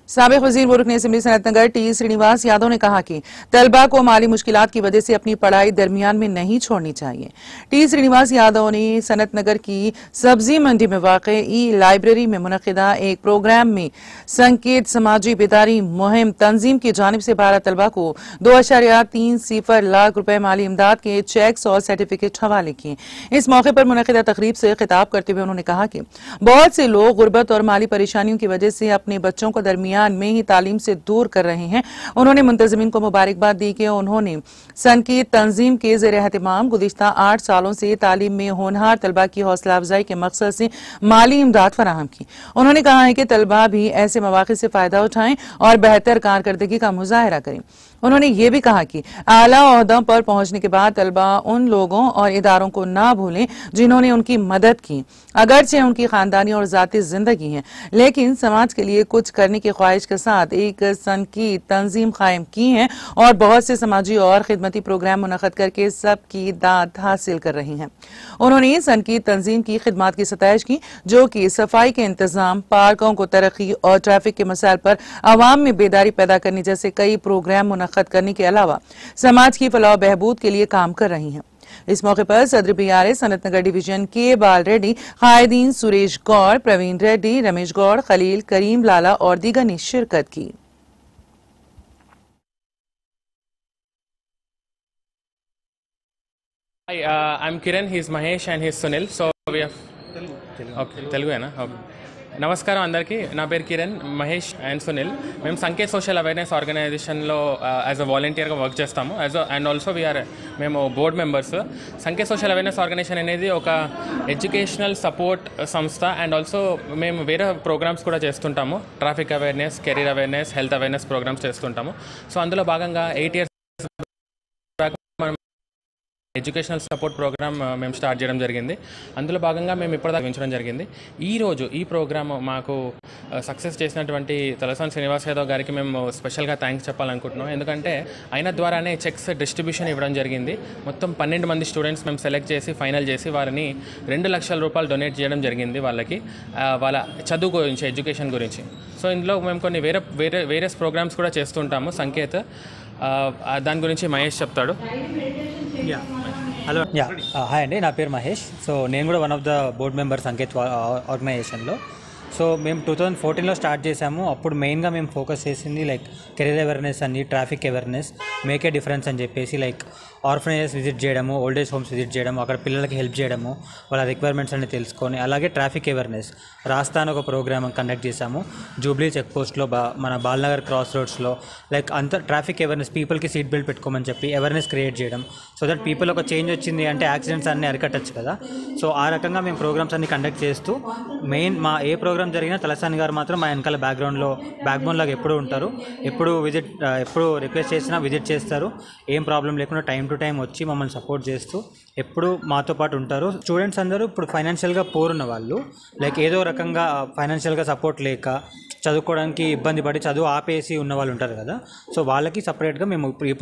साबिक वजीर मुल्क ने असेंबली सनतनगर टी श्रीनिवास यादव ने कहा कि तलबा को माली मुश्किलात की वजह से अपनी पढ़ाई दरमियान में नहीं छोड़नी चाहिए। टी श्रीनिवास यादव ने सनतनगर की सब्जी मंडी में वाक़े ई लाइब्रेरी में मुनक़िदा एक प्रोग्राम में संकेत समाजी बेदारी मुहिम तंजीम की जानिब से 12 तलबा को 2.30 लाख रुपए माली इमदाद के चेक्स और सर्टिफिकेट हवाले किए। इस मौके पर मुनक़िदा तकरीब से खिताब करते हुए उन्होंने कहा कि बहुत से लोग गुर्बत और माली परेशानियों की वजह से अपने बच्चों को दरमियान में ही तालीम से दूर कर रहे हैं। उन्होंने मुंतज़िमीन को मुबारकबाद दी कि उन्होंने संकेत तंजीम के ज़ेर एहतमाम गुज़िश्ता 8 सालों से तालीम में होनहार तलबा की हौसला अफजाई के मकसद से माली इमदाद फराहम की। उन्होंने कहा है कि तलबा भी ऐसे मौक़े से फ़ायदा उठाएं और बेहतर कारकर्दगी का मुज़ाहरा करें। उन्होंने ये भी कहा कि आला ओहदों पर पहुंचने के बाद तलबा उन लोगों और इदारों को ना भूलें जिन्होंने उनकी मदद की, अगरचे उनकी खानदानी और ज़ाती जिंदगी है, लेकिन समाज के लिए कुछ करने की ख्वाहिश के साथ एक संकीत तंजीम कायम की है और बहुत से समाजी और खिदमती प्रोग्राम मुनक़द करके सबकी दाद हासिल कर रही हैं। उन्होंने संकीत तंजीम की खिदमात की सताइश की, जो कि सफाई के इंतजाम, पार्कों को तरक्की और ट्रैफिक के मसाइल पर आवाम में बेदारी पैदा करने जैसे कई प्रोग्राम मुनक़द करने के अलावा समाज की फलाह बहबूद के लिए काम कर रही हैं। इस मौके पर सदर PRA सनतनगर डिवीजन के बाल रेड्डी, कायदीन सुरेश गौड़, प्रवीण रेड्डी, रमेश गौड़, खलील, करीम लाला और दीगर ने शिरकत की। Hi, I'm Kiran, he's Mahesh and he's Sunil. So we have Telugu hai na? Okay. నమస్కారం అందరికీ. నా పేరు కిరణ్, మహేష్ అండ్ సునీల్. మేము సంకేత్ సోషల్ అవేర్నెస్ ఆర్గనైజేషన్లో యాజ్ అ వాలంటీర్గా వర్క్ చేస్తాము. అండ్ ఆల్సో మేము board members. Sanket social awareness organization అనేది ఒక ఎడ్యుకేషనల్ సపోర్ట్ సంస్థ. అండ్ ఆల్సో మేము వేరే ప్రోగ్రామ్స్ కూడా చేస్తుంటాము. Traffic awareness, career awareness, health awareness programs చేస్తుంటాము. సో అందులో భాగంగా 8 years ఎడ్యుకేషనల్ సపోర్ట్ ప్రోగ్రామ్ మేము స్టార్ట్ చేయడం జరిగింది. అందులో భాగంగా మేము ఇప్పటిదాకా పెంచడం జరిగింది. ఈరోజు ఈ ప్రోగ్రామ్ మాకు సక్సెస్ చేసినటువంటి తలసాని శ్రీనివాస్ యాదవ్ గారికి మేము స్పెషల్గా థ్యాంక్స్ చెప్పాలనుకుంటున్నాం. ఎందుకంటే ఆయన ద్వారానే చెక్స్ డిస్ట్రిబ్యూషన్ ఇవ్వడం జరిగింది. మొత్తం 12 మంది స్టూడెంట్స్ మేము సెలెక్ట్ చేసి ఫైనల్ చేసి వారిని 2 లక్షల రూపాయలు డొనేట్ చేయడం జరిగింది వాళ్ళకి, వాళ్ళ చదువు గురించి, ఎడ్యుకేషన్ గురించి. సో ఇందులో మేము కొన్ని వేరే ప్రోగ్రామ్స్ కూడా చేస్తుంటాము సంకేత్. దాని గురించి మహేష్ చెప్తాడు. హలో, హాయ్ అండి, నా పేరు మహేష్. సో నేను కూడా one of the board member Sanket ఆర్గనైజేషన్లో. సో మేము 2014లో స్టార్ట్ చేసాము. అప్పుడు మెయిన్గా మేము ఫోకస్ చేసింది లైక్ కెరీర్ అవేర్నెస్ అని, traffic awareness, make a difference అని చెప్పేసి లైక్ ఆర్ఫనేజెస్ విజిట్ చేయడము, ఓల్డ్ ఏజ్ హోమ్స్ విజిట్ చేయడము, అక్కడ పిల్లలకి హెల్ప్ చేయడము, వాళ్ళ రిక్వైర్మెంట్స్ అన్ని తెలుసుకొని, అలాగే ట్రాఫిక్ అవేర్నెస్ రాస్తాను ఒక ప్రోగ్రామ్ కండక్ట్ చేశాము జూబ్లీ చెక్ పోస్ట్లో, మన బాల్నగర్ క్రాస్ రోడ్స్లో. లైక్ అంత ట్రాఫిక్ అవేర్నెస్, పీపుల్కి సీట్ బెల్ట్ పెట్టుకోమని చెప్పి అవేర్నెస్ క్రియేట్ చేయడం, సో దట్ పీపుల్ ఒక చేంజ్ వచ్చింది అంటే యాక్సిడెంట్స్ అన్నీ అరికట్టచ్చు కదా. సో ఆ రకంగా మేము ప్రోగ్రామ్స్ అన్ని కండక్ట్ చేస్తూ, మెయిన్ మా ఏ ప్రోగ్రామ్ జరిగినా తలసాని గారు మాత్రం మా వెనకాల బ్యాక్గ్రౌండ్లో బ్యాక్బోన్ లాగా ఎప్పుడూ ఉంటారు. ఎప్పుడు రిక్వెస్ట్ చేసినా విజిట్ చేస్తారు. ఏం ప్రాబ్లం లేకుండా టైం టు టైం వచ్చి మమ్మల్ని సపోర్ట్ చేస్తూ ఎప్పుడు మాతో పాటు ఉంటారు. స్టూడెంట్స్ అందరూ ఇప్పుడు ఫైనాన్షియల్గా పూర్ ఉన్న వాళ్ళు, లైక్ ఏదో రకంగా ఫైనాన్షియల్గా సపోర్ట్ లేక చదువుకోవడానికి ఇబ్బంది పడి చదువు ఆపేసి ఉన్న వాళ్ళు ఉంటారు కదా. సో వాళ్ళకి సపరేట్గా మేము ఈ